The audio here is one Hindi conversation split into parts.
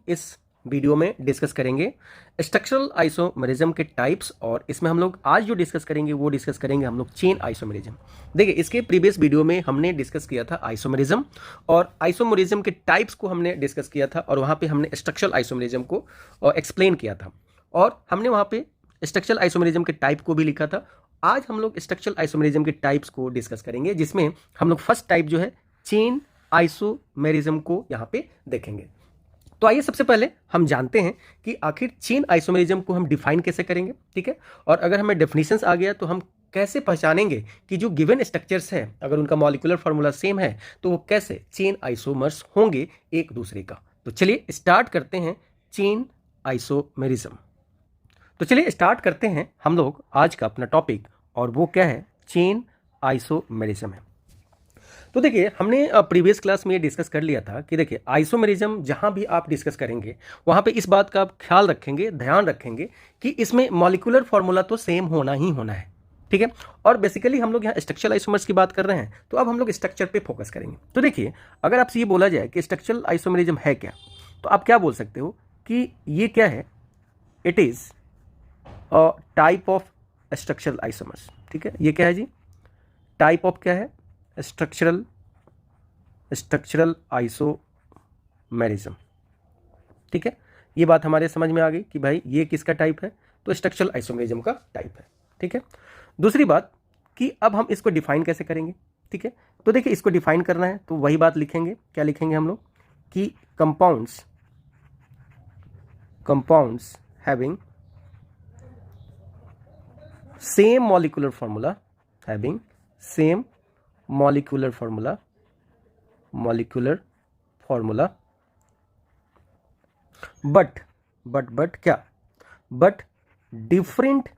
इस वीडियो में डिस्कस करेंगे स्ट्रक्चरल आइसोमेरिज्म के टाइप्स, और इसमें हम लोग आज जो डिस्कस करेंगे वो डिस्कस करेंगे हम लोग चेन आइसोमेरिज्म। देखिए, इसके प्रीवियस वीडियो में हमने डिस्कस किया था आइसोमेरिज्म, और आइसोमेरिज्म के टाइप्स को हमने डिस्कस किया था, और वहाँ पे हमने स्ट्रक्चरल आइसोमेरिज्म को एक्सप्लेन किया था, और हमने वहाँ पे स्ट्रक्चरल आइसोमेरिज्म के टाइप को भी लिखा था। आज हम लोग स्ट्रक्चरल आइसोमेरिज्म के टाइप्स को डिस्कस करेंगे, जिसमें हम लोग फर्स्ट टाइप जो है चेन आइसोमेरिज्म को यहाँ पे देखेंगे। तो आइए सबसे पहले हम जानते हैं कि आखिर चेन आइसोमेरिज्म को हम डिफाइन कैसे करेंगे, ठीक है। और अगर हमें डेफिनेशंस आ गया तो हम कैसे पहचानेंगे कि जो गिवन स्ट्रक्चर्स है अगर उनका मॉलिक्यूलर फार्मूला सेम है तो वो कैसे चेन आइसोमर्स होंगे एक दूसरे का। तो चलिए स्टार्ट करते हैं चेन आइसोमेरिज्म। तो चलिए स्टार्ट करते हैं हम लोग आज का अपना टॉपिक, और वो क्या है, चेन आइसोमेरिज्म है। तो देखिए, हमने प्रीवियस क्लास में ये डिस्कस कर लिया था कि देखिए आइसोमेरिज्म जहाँ भी आप डिस्कस करेंगे वहाँ पे इस बात का आप ख्याल रखेंगे, ध्यान रखेंगे कि इसमें मॉलिक्यूलर फार्मूला तो सेम होना ही होना है, ठीक है। और बेसिकली हम लोग यहाँ स्ट्रक्चरल आइसोमर्स की बात कर रहे हैं, तो अब हम लोग स्ट्रक्चर पे फोकस करेंगे। तो देखिए, अगर आपसे ये बोला जाए कि स्ट्रक्चरल आइसोमेरिज्म है क्या, तो आप क्या बोल सकते हो कि ये क्या है, it is a type of structural isomers, ठीक है। ये क्या है जी, टाइप ऑफ क्या है, स्ट्रक्चरल आइसोमेरिज्म, ठीक है। ये बात हमारे समझ में आ गई कि भाई ये किसका टाइप है, तो स्ट्रक्चरल आइसोमेरिज्म का टाइप है, ठीक है। दूसरी बात कि अब हम इसको डिफाइन कैसे करेंगे, ठीक है। तो देखिए, इसको डिफाइन करना है तो वही बात लिखेंगे, क्या लिखेंगे हम लोग कि compounds having same molecular formula, having same molecular formula but क्या, but different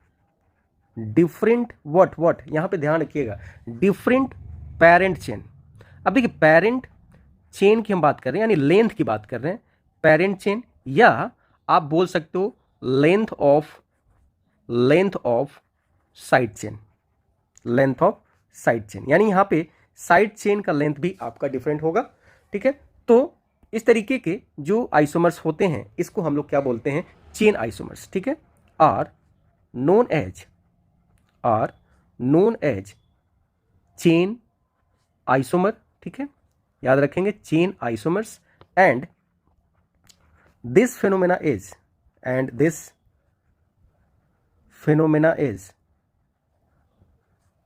what यहां पे ध्यान रखिएगा, different parent chain। अब देखिए, parent chain की हम बात कर रहे हैं, यानी लेंथ की बात कर रहे हैं, parent chain, या आप बोल सकते हो लेंथ ऑफ साइड चेन, यानी यहाँ पे साइड चेन का लेंथ भी आपका डिफरेंट होगा, ठीक है। तो इस तरीके के जो आइसोमर्स होते हैं इसको हम लोग क्या बोलते हैं, चेन आइसोमर्स, ठीक है। Are known as chain isomer, ठीक है, याद रखेंगे chain isomers. And this phenomena is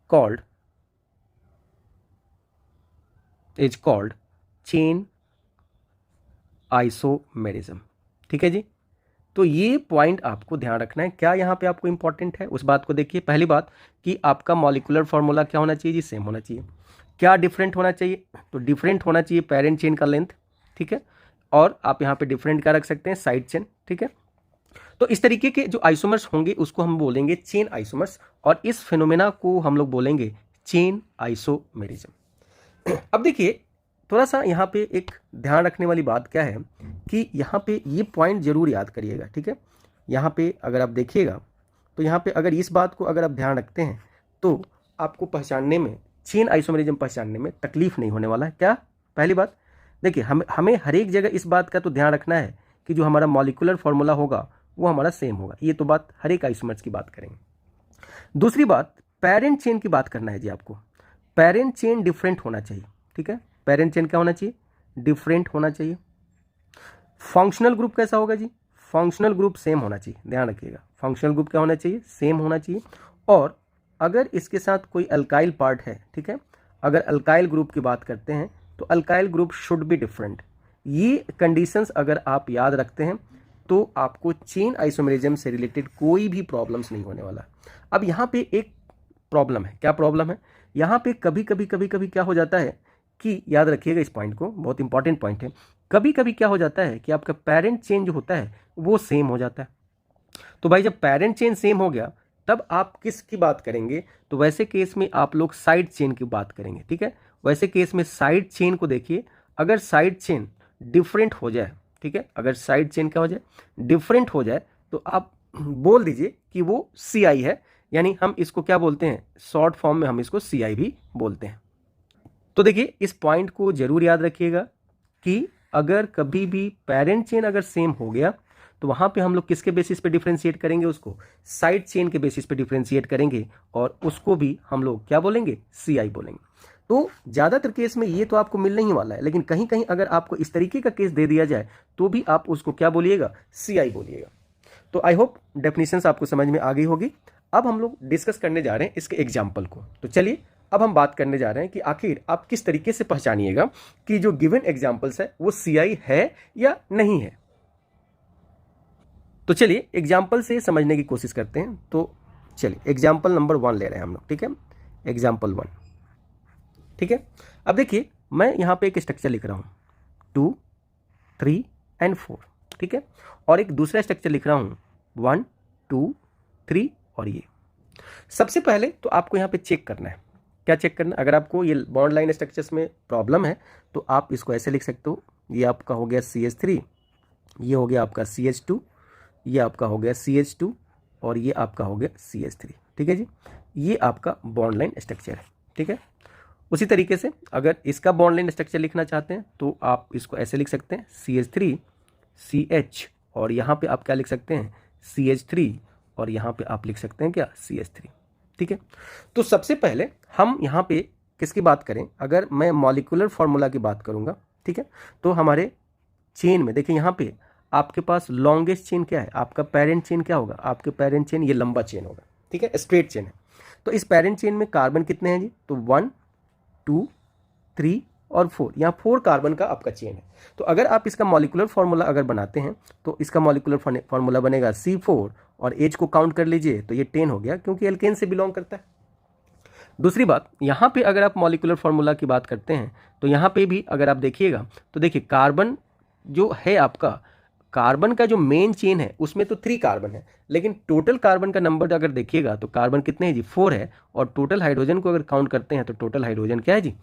called chain isomerism, ठीक है जी। तो ये पॉइंट आपको ध्यान रखना है। क्या यहाँ पे आपको इंपॉर्टेंट है उस बात को देखिए। पहली बात कि आपका मॉलिक्यूलर फार्मूला क्या होना चाहिए जी, सेम होना चाहिए। क्या डिफरेंट होना चाहिए, तो डिफरेंट होना चाहिए पेरेंट चेन का लेंथ, ठीक है। और आप यहाँ पे डिफरेंट क्या रख सकते हैं, साइड चेन, ठीक है। तो इस तरीके के जो आइसोमर्स होंगे उसको हम बोलेंगे चेन आइसोमर्स, और इस फिनोमेना को हम लोग बोलेंगे चेन आइसोमेरिज्म। अब देखिए, थोड़ा सा यहाँ पे एक ध्यान रखने वाली बात क्या है कि यहाँ पे ये पॉइंट जरूर याद करिएगा, ठीक है। यहाँ पे अगर आप देखिएगा तो यहाँ पे अगर इस बात को अगर आप ध्यान रखते हैं तो आपको पहचानने में, चेन आइसोमेरिज्म पहचानने में तकलीफ नहीं होने वाला है। क्या, पहली बात देखिए, हमें हर एक जगह इस बात का तो ध्यान रखना है कि जो हमारा मॉलिक्यूलर फार्मूला होगा वो हमारा सेम होगा, ये तो बात हर एक आइसोमर्स की बात करेंगे। दूसरी बात, पेरेंट चेन की बात करना है जी आपको। पेरेंट चेन डिफरेंट होना चाहिए, ठीक है। पेरेंट चेन क्या होना चाहिए, डिफरेंट होना चाहिए। फंक्शनल ग्रुप कैसा होगा जी, फंक्शनल ग्रुप सेम होना चाहिए, ध्यान रखिएगा। फंक्शनल ग्रुप क्या होना चाहिए, सेम होना चाहिए। और अगर इसके साथ कोई अल्काइल पार्ट है, ठीक है, अगर अल्काइल ग्रुप की बात करते हैं तो alkyl group should be different. ये कंडीशंस अगर आप याद रखते हैं तो आपको चेन आइसोमेरिज्म से रिलेटेड कोई भी प्रॉब्लम्स नहीं होने वाला। अब यहाँ पे एक प्रॉब्लम है, क्या प्रॉब्लम है, यहाँ पे कभी कभी क्या हो जाता है कि, याद रखिएगा इस पॉइंट को, बहुत इंपॉर्टेंट पॉइंट है। कभी कभी क्या हो जाता है कि आपका पेरेंट चेन जो होता है वो सेम हो जाता है। तो भाई जब पेरेंट चेन सेम हो गया तब आप किसकी बात करेंगे, तो वैसे केस में आप लोग साइड चेन की बात करेंगे, ठीक है। वैसे केस में साइड चेन को देखिए, अगर साइड चेन डिफरेंट हो जाए, ठीक है, अगर साइड चेन क्या हो जाए, डिफरेंट हो जाए, तो आप बोल दीजिए कि वो CI है, यानी हम इसको क्या बोलते हैं, शॉर्ट फॉर्म में हम इसको CI भी बोलते हैं। तो देखिए, इस पॉइंट को जरूर याद रखिएगा कि अगर कभी भी पेरेंट चेन अगर सेम हो गया तो वहाँ पे हम लोग किसके बेसिस पे डिफ्रेंशिएट करेंगे, उसको साइड चेन के बेसिस पे डिफ्रेंशिएट करेंगे और उसको भी हम लोग क्या बोलेंगे, CI बोलेंगे। तो ज़्यादातर केस में ये तो आपको मिलने ही वाला है, लेकिन कहीं कहीं अगर आपको इस तरीके का केस दे दिया जाए तो भी आप उसको क्या बोलिएगा, CI बोलिएगा। तो आई होप डेफिनेशंस आपको समझ में आ गई होगी। अब हम लोग डिस्कस करने जा रहे हैं इसके एग्जाम्पल को। तो चलिए अब हम बात करने जा रहे हैं कि आखिर आप किस तरीके से पहचानिएगा कि जो गिवन एग्जाम्पल्स है वो CI है या नहीं है। तो चलिए एग्जाम्पल से समझने की कोशिश करते हैं। तो चलिए एग्जाम्पल नंबर 1 ले रहे हैं हम लोग, ठीक है, एग्जाम्पल 1, ठीक है। अब देखिए मैं यहाँ पे एक स्ट्रक्चर लिख रहा हूँ 2, 3 एंड 4, ठीक है, और एक दूसरा स्ट्रक्चर लिख रहा हूँ 1, 2, 3 और ये। सबसे पहले तो आपको यहाँ पे चेक करना है, क्या चेक करना है, अगर आपको ये बॉन्ड लाइन स्ट्रक्चर्स में प्रॉब्लम है तो आप इसको ऐसे लिख सकते हो, ये आपका हो गया CH3, ये हो गया आपका CH2, ये आपका हो गया CH2 और ये आपका हो गया CH3, ठीक है जी। ये आपका बॉन्ड लाइन स्ट्रक्चर है, ठीक है। उसी तरीके से अगर इसका बॉन्ड लाइन स्ट्रक्चर लिखना चाहते हैं तो आप इसको ऐसे लिख सकते हैं CH3 CH और यहाँ पे आप क्या लिख सकते हैं CH3 और यहाँ पे आप लिख सकते हैं क्या CH3, ठीक है। तो सबसे पहले हम यहाँ पे किसकी बात करें, अगर मैं मॉलिक्यूलर फार्मूला की बात करूँगा, ठीक है, तो हमारे चेन में देखिए यहाँ पे आपके पास लॉन्गेस्ट चेन क्या है, आपका पेरेंट चेन क्या होगा, आपके पेरेंट चेन ये लंबा चेन होगा, ठीक है, स्ट्रेट चेन है। तो इस पेरेंट चेन में कार्बन कितने हैं जी, तो 1, 2, 3 और 4, यहाँ 4 कार्बन का आपका चेन है। तो अगर आप इसका मॉलिक्यूलर फार्मूला अगर बनाते हैं तो इसका मॉलिक्यूलर फार्मूला बनेगा C4 और एज को काउंट कर लीजिए तो ये 10 हो गया क्योंकि एल्केन से बिलोंग करता है। दूसरी बात, यहाँ पे अगर आप मॉलिक्यूलर फार्मूला की बात करते हैं तो यहाँ पे भी अगर आप देखिएगा तो देखिए कार्बन जो है आपका, कार्बन का जो मेन चेन है उसमें तो 3 कार्बन है, लेकिन टोटल कार्बन का नंबर अगर देखिएगा तो कार्बन कितने हैं जी, 4 है, और टोटल हाइड्रोजन को अगर काउंट करते हैं तो टोटल हाइड्रोजन क्या है जी।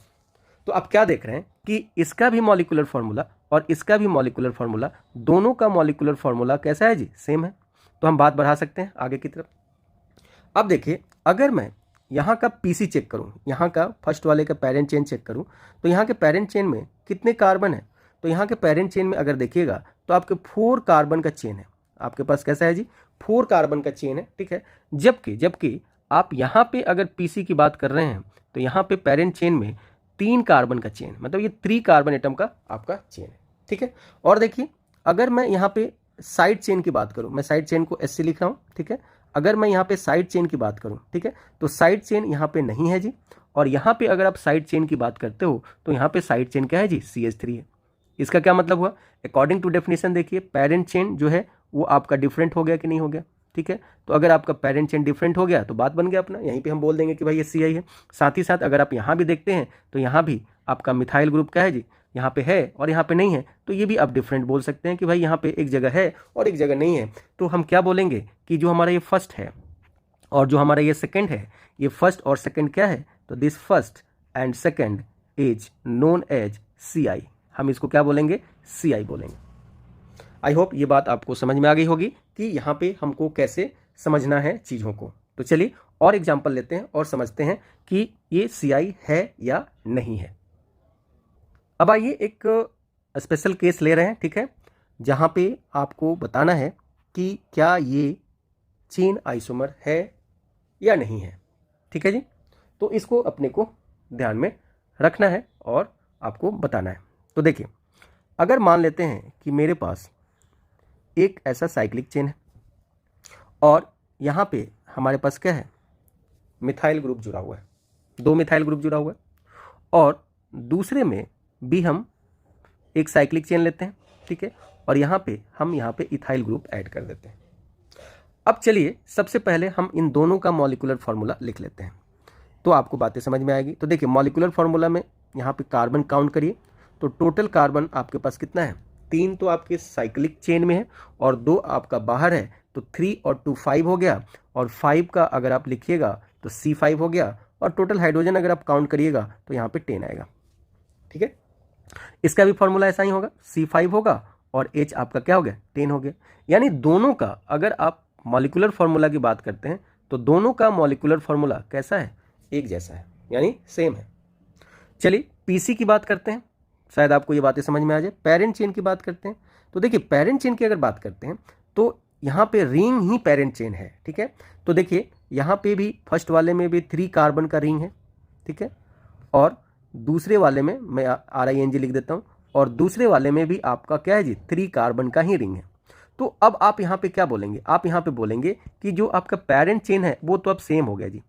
तो आप क्या देख रहे हैं कि इसका भी मॉलिक्यूलर फार्मूला और इसका भी मॉलिक्यूलर फार्मूला, दोनों का मॉलिक्यूलर फार्मूला कैसा है जी, सेम है। तो हम बात बढ़ा सकते हैं आगे की तरफ। अब देखिए अगर मैं यहाँ का PC चेक करूँ, यहाँ का फर्स्ट वाले का पेरेंट चेन चेक करूँ तो यहाँ के पेरेंट चेन में कितने कार्बन है, तो यहाँ के पेरेंट चेन में अगर देखिएगा तो आपके 4 कार्बन का चेन है, आपके पास कैसा है जी, 4 कार्बन का चेन है, ठीक है। जबकि आप यहाँ पे अगर PC की बात कर रहे हैं तो यहाँ पे पेरेंट चेन में 3 कार्बन का चेन, मतलब ये 3 कार्बन एटम का आपका चेन है, ठीक है। और देखिए अगर मैं यहाँ पे साइड चेन की बात करूँ, मैं साइड चेन को SC लिख रहा हूँ, ठीक है। अगर मैं यहाँ पे साइड चेन की बात करूँ, ठीक है, तो साइड चेन यहाँ पे नहीं है जी, और यहाँ पे अगर आप साइड चेन की बात करते हो तो यहाँ पे साइड चेन क्या है जी, CH3 है। इसका क्या मतलब हुआ, अकॉर्डिंग टू डेफिनेशन देखिए पेरेंट चेन जो है वो आपका डिफरेंट हो गया कि नहीं हो गया, ठीक है। तो अगर आपका पेरेंट चेन डिफरेंट हो गया तो बात बन गया अपना, यहीं पे हम बोल देंगे कि भाई ये CI है। साथ ही साथ अगर आप यहाँ भी देखते हैं तो यहाँ भी आपका मिथाइल ग्रुप क्या है जी, यहाँ पे है और यहाँ पे नहीं है, तो ये भी आप डिफरेंट बोल सकते हैं कि भाई यहाँ पे एक जगह है और एक जगह नहीं है। तो हम क्या बोलेंगे कि जो हमारा ये फर्स्ट है और जो हमारा ये सेकंड है, ये फर्स्ट और सेकंड क्या है, तो this first and second is known as CI, हम इसको क्या बोलेंगे, CI बोलेंगे। आई होप ये बात आपको समझ में आ गई होगी कि यहाँ पे हमको कैसे समझना है चीज़ों को। तो चलिए और एग्जाम्पल लेते हैं और समझते हैं कि ये CI है या नहीं है। अब आइए एक स्पेशल केस ले रहे हैं, ठीक है, जहाँ पे आपको बताना है कि क्या ये चेन आइसोमर है या नहीं है, ठीक है जी। तो इसको अपने को ध्यान में रखना है और आपको बताना है। तो देखिए अगर मान लेते हैं कि मेरे पास एक ऐसा साइक्लिक चेन है और यहाँ पे हमारे पास क्या है, मिथाइल ग्रुप जुड़ा हुआ है, 2 मिथाइल ग्रुप जुड़ा हुआ है, और दूसरे में भी हम एक साइक्लिक चेन लेते हैं, ठीक है, और यहाँ पे इथाइल ग्रुप ऐड कर देते हैं। अब चलिए सबसे पहले हम इन दोनों का मॉलिक्यूलर फार्मूला लिख लेते हैं तो आपको बातें समझ में आएगी। तो देखिए मॉलिक्यूलर फार्मूला में यहाँ पे कार्बन काउंट करिए तो टोटल कार्बन आपके पास कितना है, 3 तो आपके साइक्लिक चेन में है और 2 आपका बाहर है, तो 3 और 2 5 हो गया, और 5 का अगर आप लिखिएगा तो C5 हो गया, और टोटल हाइड्रोजन अगर आप काउंट करिएगा तो यहाँ पे 10 आएगा, ठीक है। इसका भी फॉर्मूला ऐसा ही होगा, C5 होगा और H आपका क्या हो गया, 10 हो गया। यानी दोनों का अगर आप मॉलिक्यूलर फार्मूला की बात करते हैं तो दोनों का मॉलिक्यूलर फार्मूला कैसा है, एक जैसा है, यानी सेम है। चलिए PC की बात करते हैं। शायद आपको ये बातें समझ में आ जाए। पेरेंट चेन की बात करते हैं तो देखिए पेरेंट चेन की अगर बात करते हैं तो यहाँ पे रिंग ही पेरेंट चेन है, ठीक है। तो देखिए यहाँ पे भी फर्स्ट वाले में भी 3 कार्बन का रिंग है, ठीक है, और दूसरे वाले में मैं RING लिख देता हूँ, और दूसरे वाले में भी आपका क्या है जी 3 कार्बन का ही रिंग है। तो अब आप यहाँ पे क्या बोलेंगे, आप यहाँ पे बोलेंगे कि जो आपका पेरेंट चेन है वो तो अब सेम हो गया जी।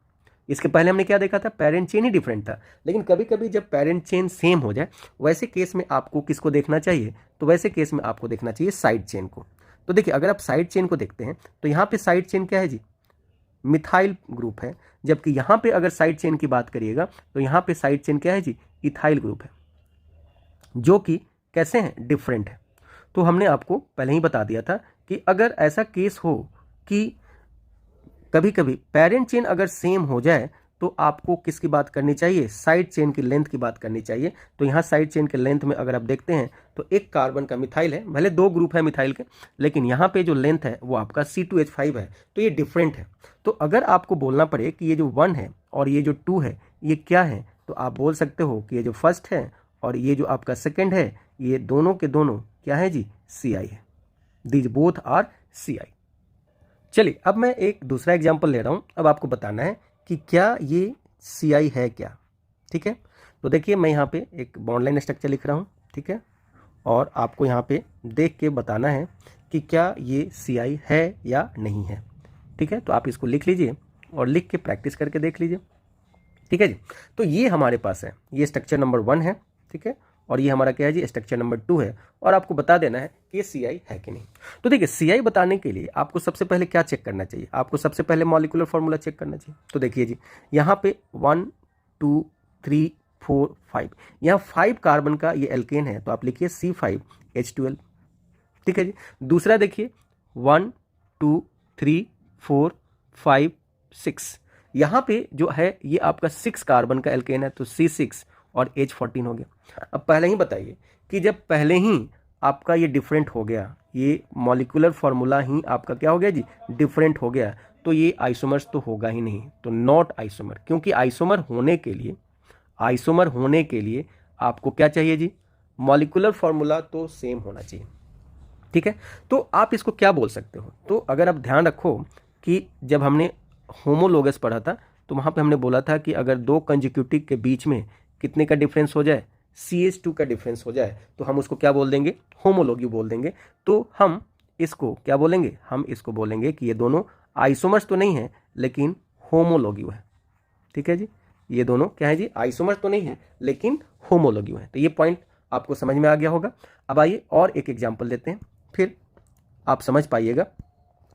इसके पहले हमने क्या देखा था, पेरेंट चेन ही डिफरेंट था, लेकिन कभी कभी जब पेरेंट चेन सेम हो जाए वैसे केस में आपको किसको देखना चाहिए, तो वैसे केस में आपको देखना चाहिए साइड चेन को। तो देखिए अगर आप साइड चेन को देखते हैं तो यहाँ पे साइड चेन क्या है जी, मिथाइल ग्रुप है, जबकि यहाँ पे अगर साइड चेन की बात करिएगा तो यहाँ पे साइड चेन क्या है जी, इथाइल ग्रुप है, जो कि कैसे हैं, डिफरेंट है। तो हमने आपको पहले ही बता दिया था कि अगर ऐसा केस हो कि कभी कभी पेरेंट चेन अगर सेम हो जाए तो आपको किसकी बात करनी चाहिए, साइड चेन की लेंथ की बात करनी चाहिए। तो यहाँ साइड चेन के लेंथ में अगर आप देखते हैं तो एक कार्बन का मिथाइल है, भले 2 ग्रुप है मिथाइल के, लेकिन यहाँ पे जो लेंथ है वो आपका C2H5 है, तो ये डिफरेंट है। तो अगर आपको बोलना पड़े कि ये जो 1 है और ये जो 2 है ये क्या है, तो आप बोल सकते हो कि ये जो फर्स्ट है और ये जो आपका सेकेंड है ये दोनों के दोनों क्या है जी, Ci है। These both are Ci। चलिए अब मैं एक दूसरा एग्जाम्पल ले रहा हूँ, अब आपको बताना है कि क्या ये Ci है क्या, ठीक है। तो देखिए मैं यहाँ पे एक बॉन्ड लाइन स्ट्रक्चर लिख रहा हूँ, ठीक है, और आपको यहाँ पे देख के बताना है कि क्या ये Ci है या नहीं है, ठीक है। तो आप इसको लिख लीजिए और लिख के प्रैक्टिस करके देख लीजिए, ठीक है जी। तो ये हमारे पास है, ये स्ट्रक्चर नंबर 1 है, ठीक है, और ये हमारा क्या है जी, स्ट्रक्चर नंबर 2 है, और आपको बता देना है कि ये Ci है कि नहीं। तो देखिए Ci बताने के लिए आपको सबसे पहले क्या चेक करना चाहिए, आपको सबसे पहले मॉलिक्यूलर फार्मूला चेक करना चाहिए। तो देखिए जी यहाँ पे 1 2 3 4 5, यहाँ 5 कार्बन का ये एल्केन है, तो आप लिखिए C5H12, ठीक है जी। दूसरा देखिए 1 2 3 4 5 6, यहाँ पे जो है ये आपका 6 कार्बन का एल्केन है, तो C6 और H14 हो गया। अब पहले ही बताइए कि जब पहले ही आपका ये डिफरेंट हो गया, ये मॉलिक्यूलर फार्मूला ही आपका क्या हो गया जी, डिफरेंट हो गया, तो ये आइसोमर्स तो होगा ही नहीं, तो नॉट आइसोमर। क्योंकि आइसोमर होने के लिए आपको क्या चाहिए जी, मॉलिक्यूलर फार्मूला तो सेम होना चाहिए, ठीक है। तो आप इसको क्या बोल सकते हो, तो अगर आप ध्यान रखो कि जब हमने होमोलोगस पढ़ा था तो वहाँ पे हमने बोला था कि अगर 2 कंजिक्यूटिव के बीच में कितने का डिफरेंस हो जाए, CH2 का डिफरेंस हो जाए, तो हम उसको क्या बोल देंगे, होमोलॉगी बोल देंगे। तो हम इसको क्या बोलेंगे, हम इसको बोलेंगे कि ये दोनों आइसोमर्स तो नहीं है लेकिन होमोलॉगी है, ठीक है जी। ये दोनों क्या है जी, आइसोमर्स तो नहीं है लेकिन होमोलॉगी है। तो ये पॉइंट आपको समझ में आ गया होगा। अब आइए और एक एग्जाम्पल लेते हैं, फिर आप समझ पाइएगा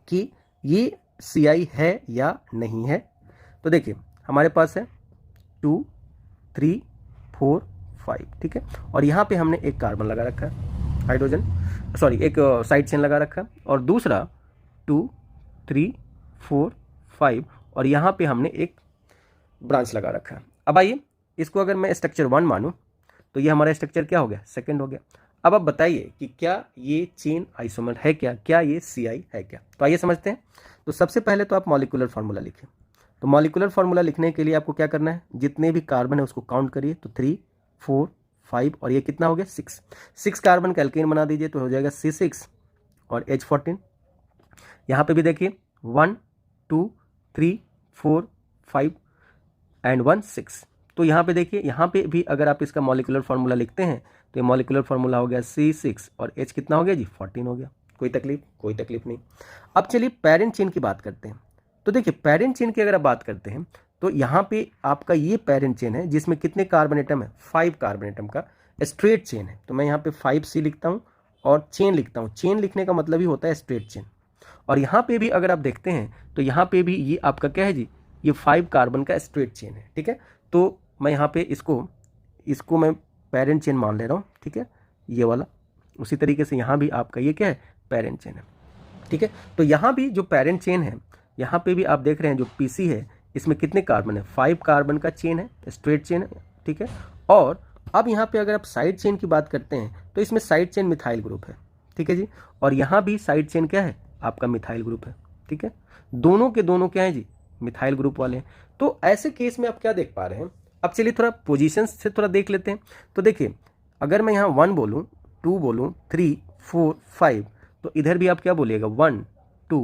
कि ये Ci है या नहीं है। तो देखिए हमारे पास है 2 3 4 5, ठीक है, और यहाँ पे हमने एक कार्बन लगा रखा है, हाइड्रोजन सॉरी एक साइड चेन लगा रखा है, और दूसरा 2 3 4 5, और यहाँ पे हमने एक ब्रांच लगा रखा है। अब आइए इसको अगर मैं स्ट्रक्चर 1 मानूँ तो ये हमारा स्ट्रक्चर क्या हो गया, सेकंड हो गया। अब आप बताइए कि क्या ये चेन आइसोमर है क्या ये Ci है क्या। तो आइए समझते हैं। तो सबसे पहले तो आप मॉलिक्यूलर फार्मूला लिखें। तो मॉलिक्यूलर फार्मूला लिखने के लिए आपको क्या करना है, जितने भी कार्बन है उसको काउंट करिए, तो 3 4 5 और ये कितना हो गया 6 कार्बन का एल्केन बना दीजिए, तो हो जाएगा C6 और H14। यहाँ पे भी देखिए 1 2 3 4 5 एंड 1 6। तो यहाँ पे देखिए, यहाँ पे भी अगर आप इसका मॉलिक्यूलर फार्मूला लिखते हैं तो ये मॉलिक्यूलर फार्मूला हो गया C6 और H कितना हो गया जी 14 हो गया। कोई तकलीफ नहीं। अब चलिए पेरेंट चेन की बात करते हैं। तो देखिए पेरेंट चेन की अगर आप बात करते हैं तो यहाँ पे आपका ये पेरेंट चेन है जिसमें कितने कार्बन एटम है, 5 कार्बन एटम का स्ट्रेट चेन है। तो मैं यहाँ पे 5C लिखता हूँ और चेन लिखता हूँ। चेन लिखने का मतलब ही होता है स्ट्रेट चेन। और यहाँ पे भी अगर आप देखते हैं तो यहाँ पे भी ये आपका क्या है जी, ये 5 कार्बन का स्ट्रेट चेन है, ठीक है। तो मैं यहाँ पे इसको मैं पेरेंट चेन मान ले रहा हूँ, ठीक है, ये वाला। उसी तरीके से यहाँ भी आपका ये क्या है, पेरेंट चेन है, ठीक है। तो यहाँ भी जो पेरेंट चेन है, यहाँ पे भी आप देख रहे हैं जो PC है इसमें कितने कार्बन है, 5 कार्बन का चेन है, स्ट्रेट चेन है, ठीक है। और अब यहाँ पे अगर आप साइड चेन की बात करते हैं तो इसमें साइड चेन मिथाइल ग्रुप है, ठीक है जी। और यहाँ भी साइड चेन क्या है, आपका मिथाइल ग्रुप है, ठीक है। दोनों के दोनों क्या है जी, मिथाइल ग्रुप वाले हैं। तो ऐसे केस में आप क्या देख पा रहे हैं, अब चलिए थोड़ा पोजीशन से थोड़ा देख लेते हैं। तो देखिए अगर मैं यहाँ 1 बोलूँ, 2 बोलूँ, 3, 4, 5, तो इधर भी आप क्या बोलिएगा 1, 2,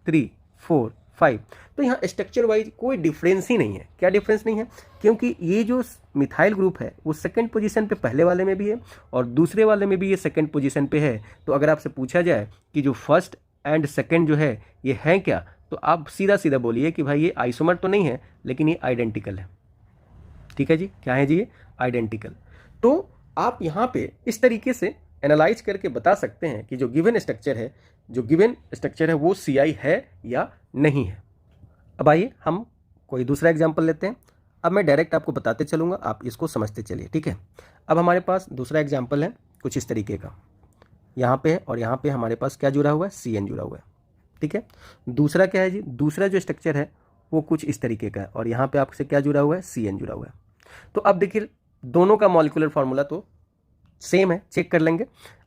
3, 4, 5। तो यहाँ स्ट्रक्चर वाइज कोई डिफरेंस ही नहीं है। क्या डिफरेंस नहीं है? क्योंकि ये जो मिथाइल ग्रुप है वो सेकंड पोजीशन पे पहले वाले में भी है और दूसरे वाले में भी ये सेकंड पोजीशन पे है। तो अगर आपसे पूछा जाए कि जो फर्स्ट एंड सेकंड जो है ये है क्या, तो आप सीधा सीधा बोलिए कि भाई ये आइसोमर तो नहीं है लेकिन ये आइडेंटिकल है। ठीक है जी, क्या है जी ये? आइडेंटिकल। तो आप यहाँ पे इस तरीके से एनालाइज करके बता सकते हैं कि जो गिवन स्ट्रक्चर है वो CI है या नहीं है। अब आइए हम कोई दूसरा एग्जाम्पल लेते हैं। अब मैं डायरेक्ट आपको बताते चलूँगा, आप इसको समझते चलिए। ठीक है, अब हमारे पास दूसरा एग्जाम्पल है कुछ इस तरीके का, यहाँ पे है और यहाँ पे हमारे पास क्या जुड़ा हुआ है? CN जुड़ा हुआ है। ठीक है, दूसरा क्या है जी? दूसरा जो स्ट्रक्चर है वो कुछ इस तरीके का है और यहाँ पे आपसे क्या जुड़ा हुआ है? CN जुड़ा हुआ है। तो अब देखिए दोनों का मॉलिक्यूलर फार्मूला तो सेम है, चेक कर लेंगे।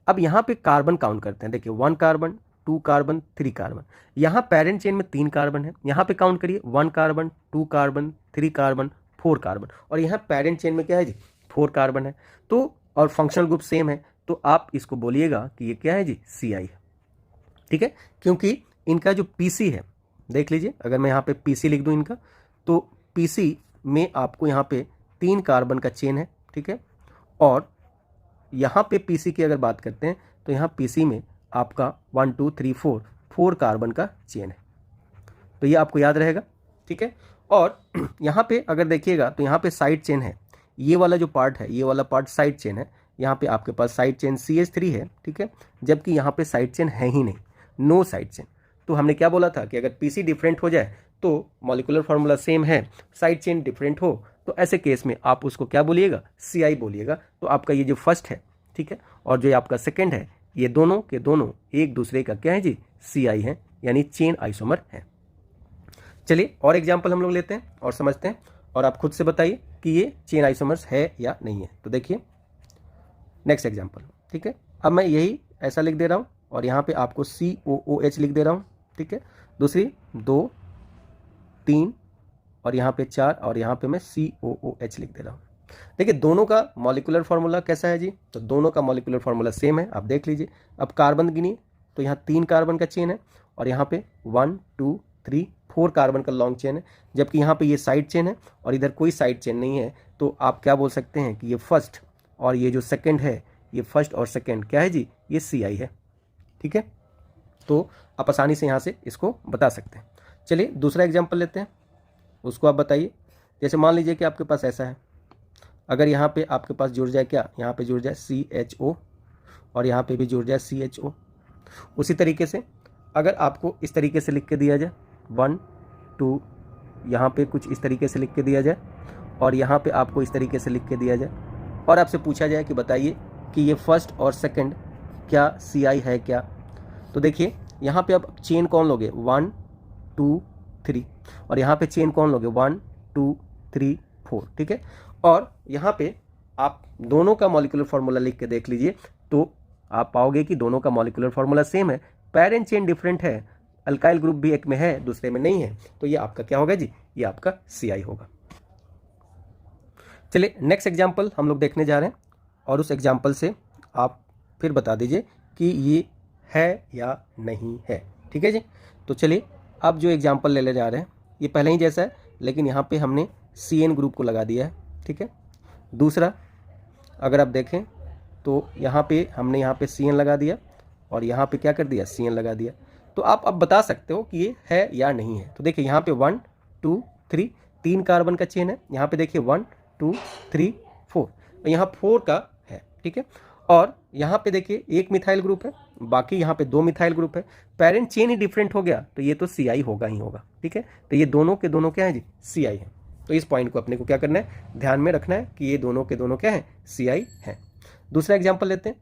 अब यहाँ पे कार्बन काउंट करते हैं। देखिए 1 कार्बन, 2 कार्बन, 3 कार्बन। यहाँ पेरेंट चेन में 3 कार्बन है। यहाँ पे काउंट करिए 1 कार्बन, 2 कार्बन, 3 कार्बन, 4 कार्बन। और यहाँ पेरेंट चेन में क्या है जी? 4 कार्बन है। तो और फंक्शनल ग्रुप सेम है, तो आप इसको बोलिएगा कि ये क्या है जी? CI है। ठीक है, क्योंकि इनका जो PC है, देख लीजिए, अगर मैं यहाँ पे PC लिख दूँ इनका, तो PC में आपको यहाँ पे 3 कार्बन का चेन है। ठीक है, और यहाँ पे PC की अगर बात करते हैं तो यहाँ PC में आपका 1, 2, 3, 4 कार्बन का चेन है। तो ये आपको याद रहेगा। ठीक है, और यहाँ पे अगर देखिएगा तो यहाँ पे साइड चेन है। ये वाला जो पार्ट है, ये वाला पार्ट साइड चेन है। यहाँ पे आपके पास साइड चेन CH3 है। ठीक है, जबकि यहाँ पे साइड चेन है ही नहीं, नो साइड चेन। तो हमने क्या बोला था कि अगर PC डिफरेंट हो जाए तो मॉलिक्यूलर फार्मूला सेम है, साइड चेन डिफरेंट हो, तो ऐसे केस में आप उसको क्या बोलिएगा? CI बोलिएगा। तो आपका ये जो फर्स्ट है, ठीक है, और जो आपका सेकंड है, ये दोनों के दोनों एक दूसरे का क्या है जी? CI है, यानी चेन आइसोमर है। चलिए और एग्जाम्पल हम लोग लेते हैं और समझते हैं, और आप खुद से बताइए कि ये चेन आइसोमर्स है या नहीं है। तो देखिए नेक्स्ट एग्जाम्पल। ठीक है, अब मैं यही ऐसा लिख दे रहा हूँ और यहाँ पे आपको COOH लिख दे रहा हूँ। ठीक है, दूसरी 2, 3 और यहाँ पे 4 और यहाँ पे मैं COOH लिख दे रहा हूँ। देखिए दोनों का मॉलिक्यूलर फार्मूला कैसा है जी? तो दोनों का मॉलिक्यूलर फार्मूला सेम है, आप देख लीजिए। अब कार्बन गिनिए तो यहाँ 3 कार्बन का चेन है और यहाँ पे 1, 2, 3, 4 कार्बन का लॉन्ग चेन है, जबकि यहाँ पे ये साइड चेन है और इधर कोई साइड चेन नहीं है। तो आप क्या बोल सकते हैं कि ये फर्स्ट और ये जो सेकेंड है, ये फर्स्ट और सेकेंड क्या है जी? ये CI है। ठीक है, तो आप आसानी से यहाँ से इसको बता सकते हैं। चलिए दूसरा एग्जाम्पल लेते हैं, उसको आप बताइए। जैसे मान लीजिए कि आपके पास ऐसा है, अगर यहाँ पे आपके पास जुड़ जाए क्या? यहाँ पे जुड़ जाए CHO और यहाँ पे भी जुड़ जाए CHO। उसी तरीके से अगर आपको इस तरीके से लिख के दिया जाए 1, 2, यहाँ पे कुछ इस तरीके से लिख के दिया जाए और यहाँ पे आपको इस तरीके से लिख के दिया जाए और आपसे पूछा जाए कि बताइए कि ये फर्स्ट और सेकंड क्या CI है क्या? तो देखिए यहाँ पे आप चेन कौन लोगे? 1, 2, 3 और यहाँ पे चेन कौन लोगे? 1, 2, 3, 4। ठीक है, और यहाँ पे आप दोनों का मॉलिक्यूलर फार्मूला लिख के देख लीजिए तो आप पाओगे कि दोनों का मॉलिक्यूलर फार्मूला सेम है, पेरेंट चेन डिफरेंट है, अल्काइल ग्रुप भी एक में है दूसरे में नहीं है। तो ये आपका क्या होगा जी? ये आपका CI होगा। चलिए नेक्स्ट एग्जाम्पल हम लोग देखने जा रहे हैं और उस एग्जाम्पल से आप फिर बता दीजिए कि ये है या नहीं है। ठीक है जी, तो चलिए अब जो एग्जाम्पल ले जा रहे हैं ये पहले ही जैसा है, लेकिन यहाँ पे हमने CN ग्रुप को लगा दिया है। ठीक है, दूसरा अगर आप देखें तो यहाँ पे हमने यहाँ पे CN लगा दिया और यहाँ पे क्या कर दिया? CN लगा दिया। तो आप अब बता सकते हो कि ये है या नहीं है। तो देखिए यहाँ पे 1, 2, 3 3 कार्बन का चेन है, यहाँ पे देखिए 1, 2, 3, 4, तो यहाँ 4 का है। ठीक है, और यहाँ पे देखिए एक मिथाइल ग्रुप है, बाकी यहाँ पे 2 मिथाइल ग्रुप है, पेरेंट चेन ही डिफरेंट हो गया तो ये तो CI होगा ही होगा। ठीक है, तो ये दोनों के दोनों क्या है जी? CI है। तो इस पॉइंट को अपने को क्या करना है? ध्यान में रखना है कि ये दोनों के दोनों क्या है? CI है। दूसरा एग्जाम्पल लेते हैं।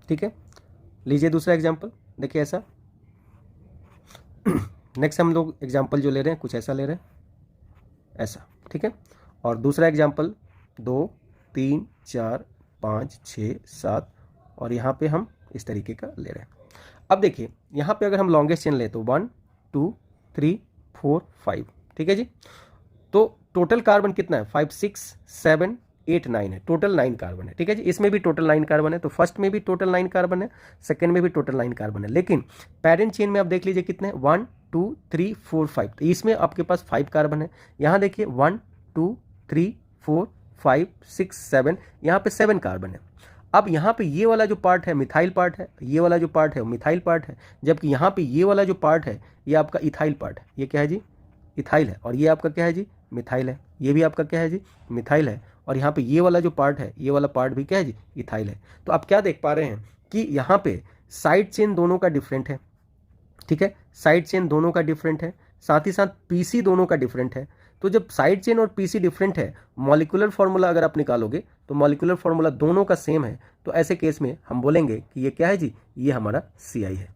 ठीक है, लीजिए दूसरा एग्जाम्पल। देखिए ऐसा नेक्स्ट हम लोग एग्जाम्पल जो ले रहे हैं कुछ ऐसा ले रहे हैं, ऐसा। ठीक है, और दूसरा एग्जाम्पल 2, 3, 4, 5, 6, 7 और यहाँ पे हम इस तरीके का ले रहे हैं। अब देखिए यहाँ पे अगर हम लॉन्गेस्ट चेन ले तो 1, 2, 3, 4, 5। ठीक है जी, तो टोटल कार्बन कितना है? 5, 6, 7, 8 9 है, टोटल 9 कार्बन है। ठीक है जी, इसमें भी टोटल 9 कार्बन है, तो फर्स्ट में भी टोटल 9 कार्बन है, सेकंड में भी टोटल 9 कार्बन है। लेकिन पेरेंट चेन में आप देख लीजिए कितने, 1 2 3 4 5, तो इसमें आपके पास 5 कार्बन है। यहाँ देखिए 1 2 3 4 5 6 7, यहाँ पे 7 कार्बन है। अब यहाँ पे ये वाला जो पार्ट है मिथाइल पार्ट है, ये वाला जो पार्ट है वो मिथाइल पार्ट है, जबकि यहाँ पे ये वाला जो पार्ट है ये आपका इथाइल पार्ट है। ये क्या है जी, इथाइल है, और ये आपका क्या है जी, मिथाइल है। ये भी आपका क्या है जी, मिथाइल है, और यहाँ पे ये वाला जो पार्ट है, ये वाला पार्ट भी क्या है जी, इथाइल है। तो आप क्या देख पा रहे हैं कि यहाँ पे साइड चेन दोनों का डिफरेंट है। ठीक है, साइड चेन दोनों का डिफरेंट है, साथ ही साथ पीसी दोनों का डिफरेंट है। तो जब साइड चेन और पीसी डिफरेंट है, मॉलिक्यूलर फार्मूला अगर आप निकालोगे तो मॉलिक्यूलर फार्मूला दोनों का सेम है, तो ऐसे केस में हम बोलेंगे कि ये क्या है जी, ये हमारा CI है।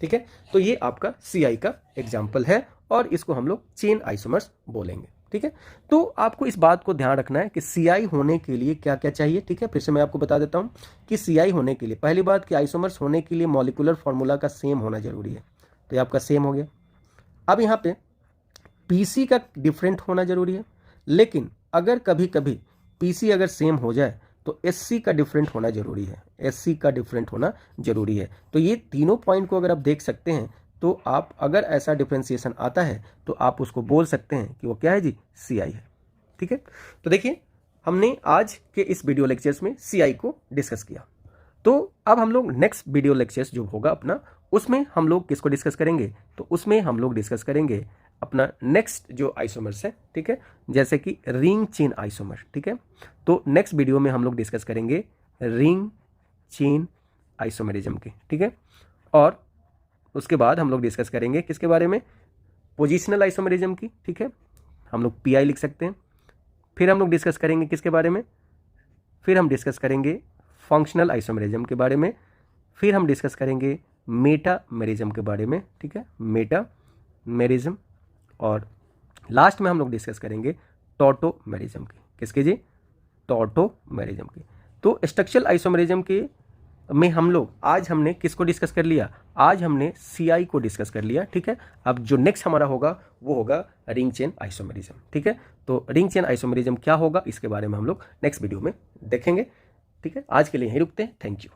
ठीक है, तो ये आपका CI का एग्जाम्पल है, और इसको हम लोग चेन आइसोमर्स बोलेंगे। ठीक है, तो आपको इस बात को ध्यान रखना है कि CI होने के लिए क्या क्या चाहिए। ठीक है, फिर से मैं आपको बता देता हूं कि CI होने के लिए पहली बात कि आइसोमर्स होने के लिए मॉलिक्यूलर फार्मूला का सेम होना जरूरी है, तो ये आपका सेम हो गया। अब यहाँ पे PC का डिफरेंट होना जरूरी है, लेकिन अगर कभी कभी PC अगर सेम हो जाए तो SC का डिफरेंट होना जरूरी है, SC का डिफरेंट होना जरूरी है। तो ये तीनों पॉइंट को अगर आप देख सकते हैं, तो आप अगर ऐसा डिफरेंशिएशन आता है तो आप उसको बोल सकते हैं कि वो क्या है जी, CI है। ठीक है, तो देखिए हमने आज के इस वीडियो लेक्चर्स में CI को डिस्कस किया। तो अब हम लोग नेक्स्ट वीडियो लेक्चर्स जो होगा अपना, उसमें हम लोग किसको डिस्कस करेंगे, तो उसमें हम लोग डिस्कस करेंगे अपना नेक्स्ट जो आइसोमर्स है। ठीक है, जैसे कि रिंग चेन आइसोमर। ठीक है, तो नेक्स्ट वीडियो में हम लोग डिस्कस करेंगे रिंग चेन आइसोमरिज्म के। ठीक है, और उसके बाद हम लोग डिस्कस करेंगे किसके बारे में, पोजिशनल आइसोमरिज्म की। ठीक है, हम लोग PI लिख सकते हैं। फिर हम लोग डिस्कस करेंगे किसके बारे में, फिर हम डिस्कस करेंगे फंक्शनल आइसोमरिज्म के बारे में, फिर हम डिस्कस करेंगे मेटामेरिज्म के बारे में। ठीक है, मेटामेरिज्म, और लास्ट में हम लोग डिस्कस करेंगे टॉटोमेरिज्म की। किसके जी, टॉटोमेरिज्म की। तो स्ट्रक्चरल आइसोमरिज्म के में हम लोग आज हमने किसको डिस्कस कर लिया, आज हमने CI को डिस्कस कर लिया। ठीक है, अब जो नेक्स्ट हमारा होगा वो होगा रिंग चेन आइसोमरिज्म। ठीक है, तो रिंग चेन आइसोमरिज्म क्या होगा इसके बारे में हम लोग नेक्स्ट वीडियो में देखेंगे। ठीक है, आज के लिए यहीं रुकते हैं। Thank you.